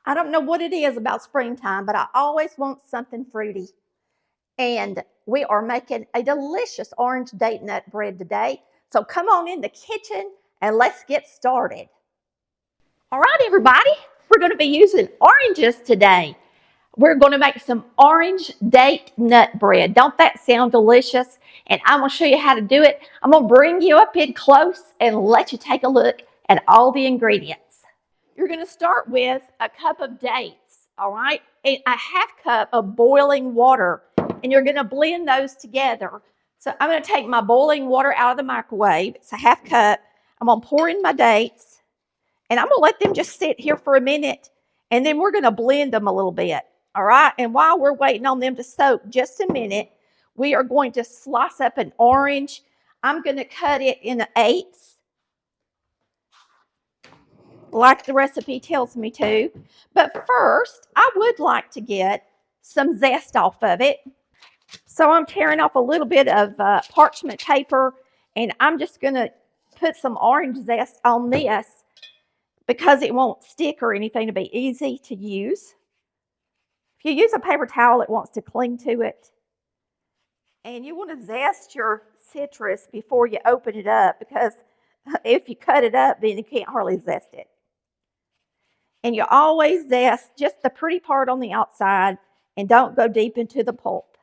I don't know what it is about springtime, but I always want something fruity. And we are making a delicious orange date nut bread today. So come on in the kitchen and let's get started. All right, everybody, we're going to be using oranges today. We're going to make some orange date nut bread. Don't that sound delicious? And I'm going to show you how to do it. I'm going to bring you up in close and let you take a look at all the ingredients. You're going to start with a cup of dates, all right? And a half cup of boiling water, and you're going to blend those together. So I'm going to take my boiling water out of the microwave. It's a half cup. I'm going to pour in my dates, and I'm going to let them just sit here for a minute, and then we're going to blend them a little bit, all right? And while we're waiting on them to soak just a minute, we are going to slice up an orange. I'm going to cut it into eighths, like the recipe tells me to. But first, I would like to get some zest off of it. So I'm tearing off a little bit of parchment paper, and I'm just going to put some orange zest on this because it won't stick or anything, to be easy to use. If you use a paper towel, it wants to cling to it. And you want to zest your citrus before you open it up, because if you cut it up, then you can't hardly zest it. And you always zest just the pretty part on the outside and don't go deep into the pulp.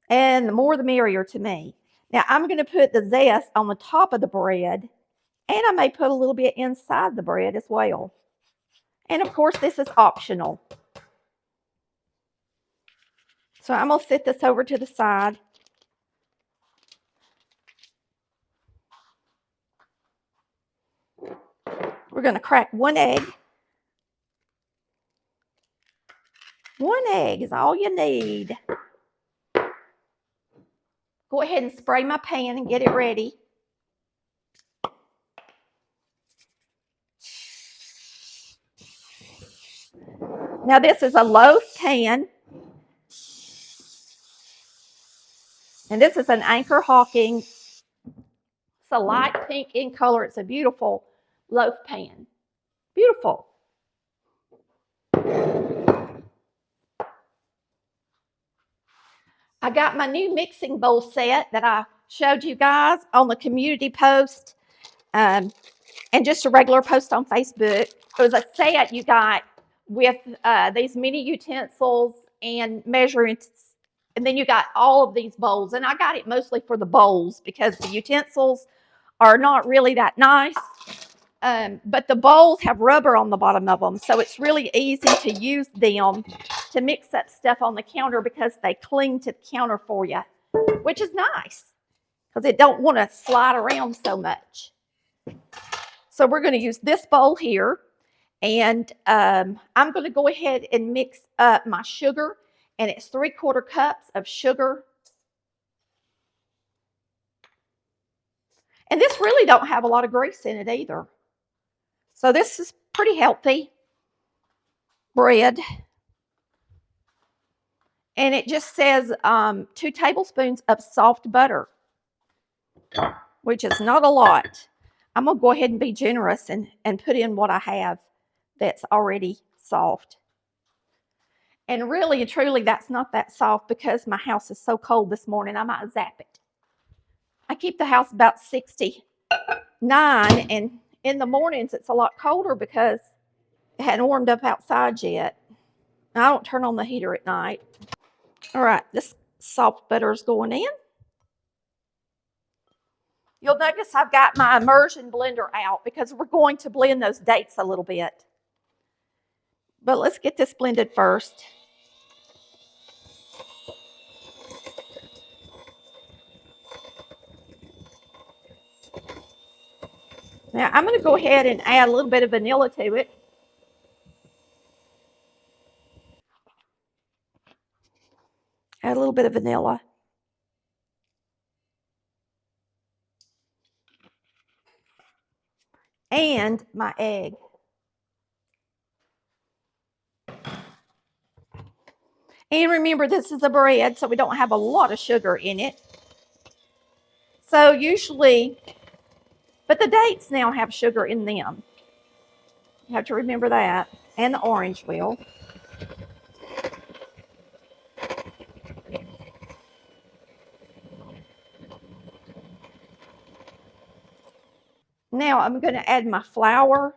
And the more the merrier to me. Now I'm going to put the zest on the top of the bread, and I may put a little bit inside the bread as well. And of course, this is optional. So I'm going to set this over to the side. We're going to crack one egg. One egg is all you need. Go ahead and spray my pan and get it ready. Now this is a loaf pan. And this is an Anchor Hawking. It's a light pink in color. It's a beautiful loaf pan. Beautiful. I got my new mixing bowl set that I showed you guys on the community post and just a regular post on Facebook. It was a set you got with these mini utensils and measurements, and then you got all of these bowls. And I got it mostly for the bowls because the utensils are not really that nice. But the bowls have rubber on the bottom of them, so it's really easy to use them to mix up stuff on the counter because they cling to the counter for you, which is nice because it don't want to slide around so much. So we're going to use this bowl here, and I'm going to go ahead and mix up my sugar, and it's 3/4 cups of sugar. And this really don't have a lot of grease in it either. So this is pretty healthy bread. And it just says 2 tablespoons of soft butter, which is not a lot. I'm going to go ahead and be generous and put in what I have that's already soft. And really and truly, that's not that soft because my house is so cold this morning, I might zap it. I keep the house about 69, and in the mornings it's a lot colder because it hadn't warmed up outside yet. I don't turn on the heater at night. All right, this soft butter is going in. You'll notice I've got my immersion blender out because we're going to blend those dates a little bit. But let's get this blended first. Now I'm going to go ahead and add a little bit of vanilla to it. Add a little bit of vanilla. And my egg. And remember, this is a bread, so we don't have a lot of sugar in it. So usually But the dates now have sugar in them. You have to remember that. And the orange will. Now I'm going to add my flour,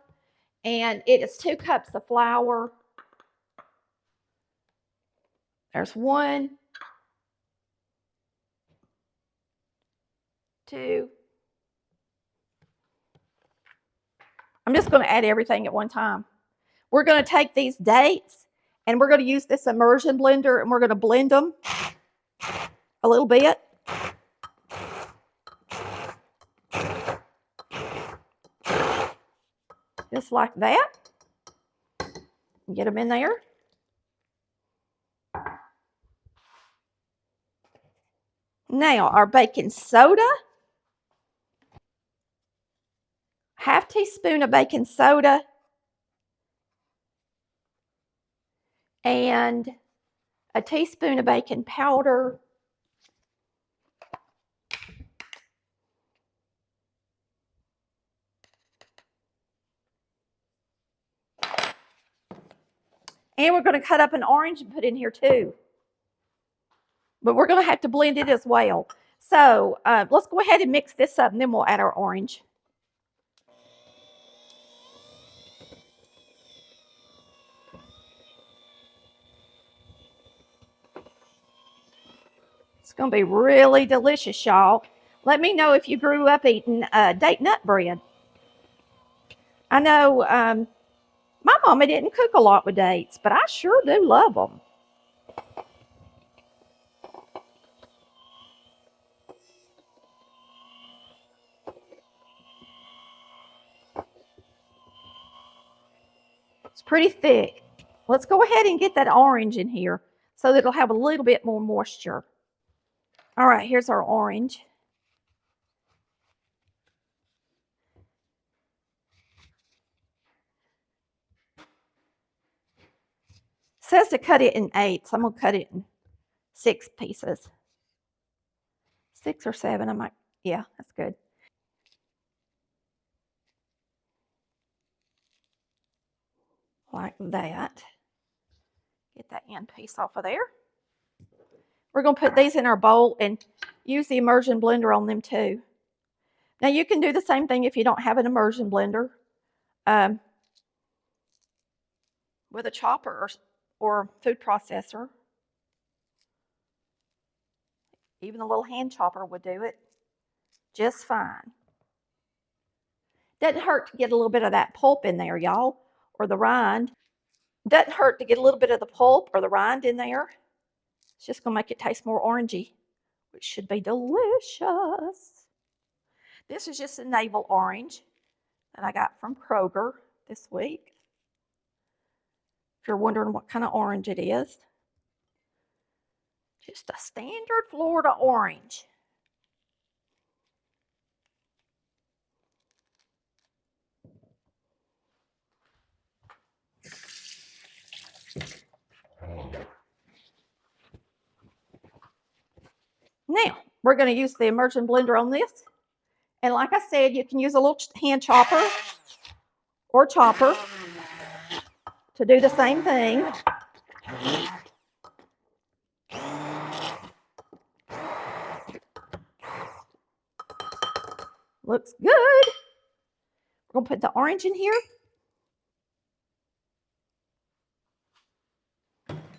and it is 2 cups of flour. There's 1, 2. I'm just going to add everything at one time. We're going to take these dates, and we're going to use this immersion blender, and we're going to blend them a little bit. Just like that. Get them in there. Now our baking soda. Half teaspoon of baking soda. And a teaspoon of baking powder. And we're going to cut up an orange and put in here too. But we're going to have to blend it as well. So let's go ahead and mix this up, and then we'll add our orange. It's going to be really delicious, y'all. Let me know if you grew up eating date nut bread. I know my mama didn't cook a lot with dates, but I sure do love them. It's pretty thick. Let's go ahead and get that orange in here so that it'll have a little bit more moisture. All right, here's our orange. It says to cut it in 8, so I'm going to cut it in 6 pieces. 6 or 7, I might, yeah, that's good. Like that. Get that end piece off of there. We're going to put these in our bowl and use the immersion blender on them too. Now you can do the same thing if you don't have an immersion blender with a chopper or food processor. Even a little hand chopper would do it just fine. Doesn't hurt to get a little bit of that pulp in there, y'all, or the rind. Doesn't hurt to get a little bit of the pulp or the rind in there. It's just going to make it taste more orangey, which should be delicious. This is just a navel orange that I got from Kroger this week. If you're wondering what kind of orange it is, just a standard Florida orange. Now, we're going to use the immersion blender on this. And like I said, you can use a little hand chopper or chopper to do the same thing. Looks good. We're going to put the orange in here.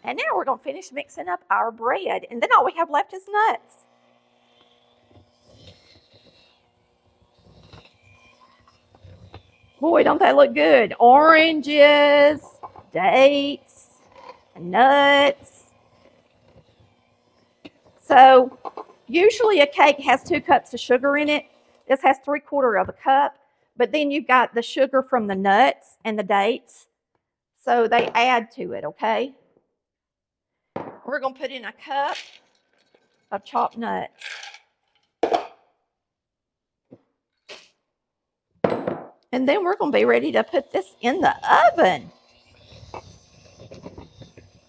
And now we're going to finish mixing up our bread. And then all we have left is nuts. Boy, don't they look good. Oranges, dates, nuts. So usually a cake has 2 cups of sugar in it. This has 3/4 of a cup. But then you've got the sugar from the nuts and the dates. So they add to it, okay? We're going to put in a cup of chopped nuts. And then we're going to be ready to put this in the oven.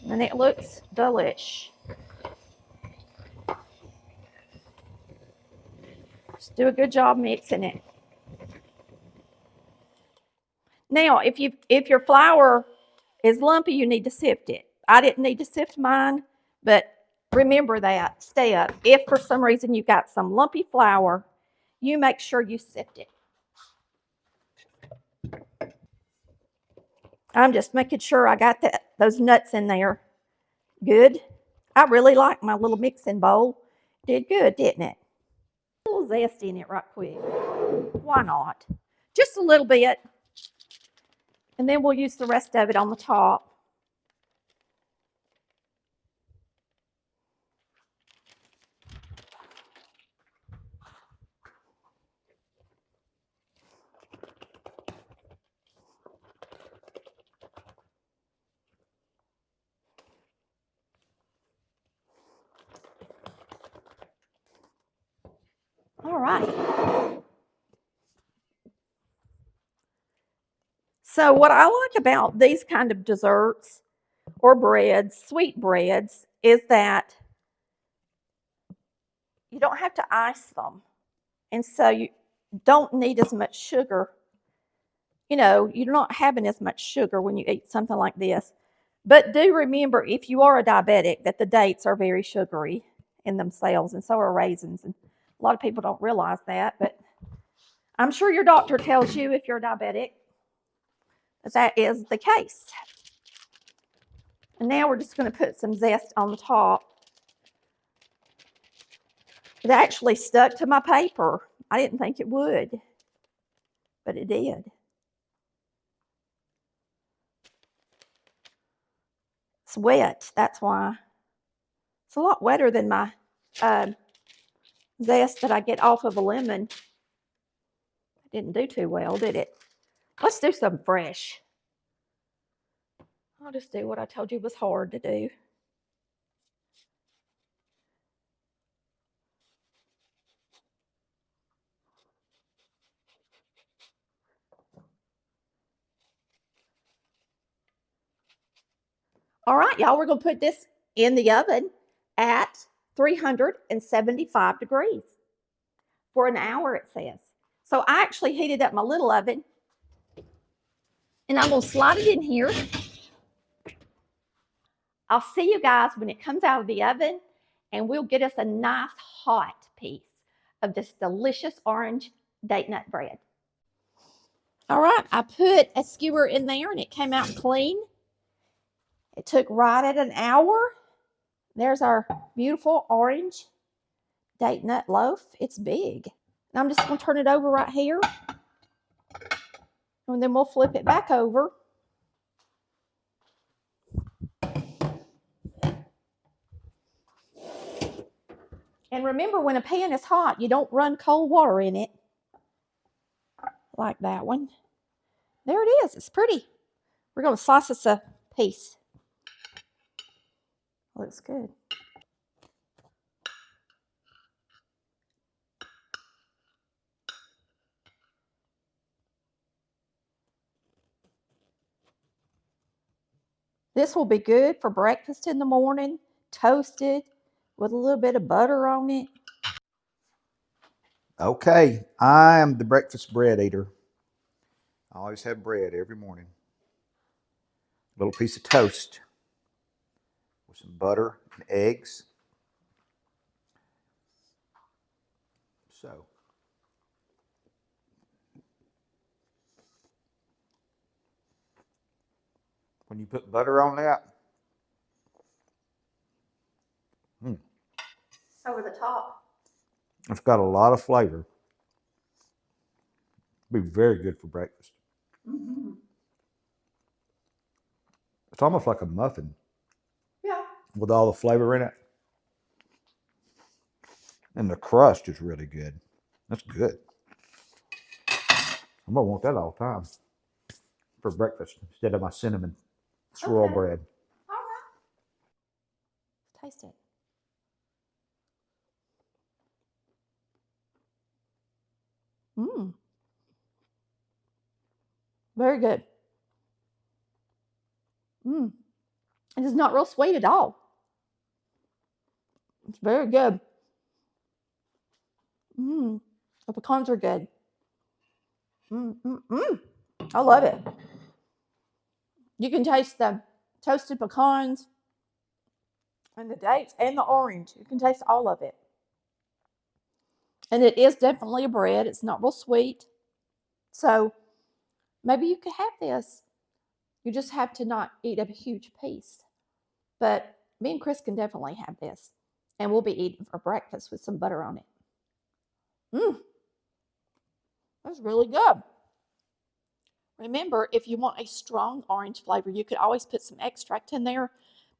And it looks delish. Just do a good job mixing it. Now, if your flour is lumpy, you need to sift it. I didn't need to sift mine, but remember that step. If for some reason you've got some lumpy flour, you make sure you sift it. I'm just making sure I got those nuts in there. Good. I really like my little mixing bowl. Did good, didn't it? A little zest in it right quick. Why not? Just a little bit. And then we'll use the rest of it on the top. All right. So what I like about these kind of desserts or breads, sweet breads, is that you don't have to ice them. And so you don't need as much sugar. You know, you're not having as much sugar when you eat something like this. But do remember, if you are a diabetic, that the dates are very sugary in themselves, and so are raisins. And a lot of people don't realize that, but I'm sure your doctor tells you if you're diabetic that is the case. And now we're just going to put some zest on the top. It actually stuck to my paper. I didn't think it would, but it did. It's wet, that's why. It's a lot wetter than my zest that I get off of a lemon. It didn't do too well, did it? Let's do some fresh. I'll just do what I told you was hard to do. All right, y'all, we're going to put this in the oven at 375 degrees for an hour, it says. So I actually heated up my little oven, and I'm going to slide it in here. I'll see you guys when it comes out of the oven, and we'll get us a nice hot piece of this delicious orange date nut bread. All right, I put a skewer in there, and it came out clean. It took right at an hour. There's our beautiful orange date nut loaf. It's big. And I'm just going to turn it over right here. And then we'll flip it back over. And remember, when a pan is hot, you don't run cold water in it. Like that one. There it is. It's pretty. We're going to slice us a piece. Looks good. This will be good for breakfast in the morning, toasted with a little bit of butter on it. Okay, I am the breakfast bread eater. I always have bread every morning. A little piece of toast with some butter and eggs. So, when you put butter on that, Over the top. it's got a lot of flavor. It'll be very good for breakfast. Mm-hmm. It's almost like a muffin. Yeah. With all the flavor in it. And the crust is really good. That's good. I'm gonna want that all the time for breakfast instead of my cinnamon swirl bread. All right. Taste it. Mmm. Very good. Mmm. It is not real sweet at all. It's very good. Mmm. The pecans are good. Mmm. Mmm. Mmm. I love it. You can taste the toasted pecans and the dates and the orange. You can taste all of it. And it is definitely a bread. It's not real sweet. So maybe you could have this. You just have to not eat a huge piece. But me and Chris can definitely have this. And we'll be eating for breakfast with some butter on it. That's really good. Remember, if you want a strong orange flavor, you could always put some extract in there,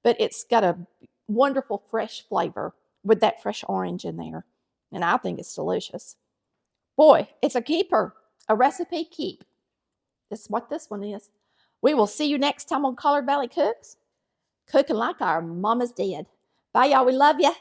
but it's got a wonderful fresh flavor with that fresh orange in there. And I think it's delicious. Boy, it's a keeper, a recipe keep. This is what this one is. We will see you next time on Collard Valley Cooks, cooking like our mamas did. Bye, y'all. We love you.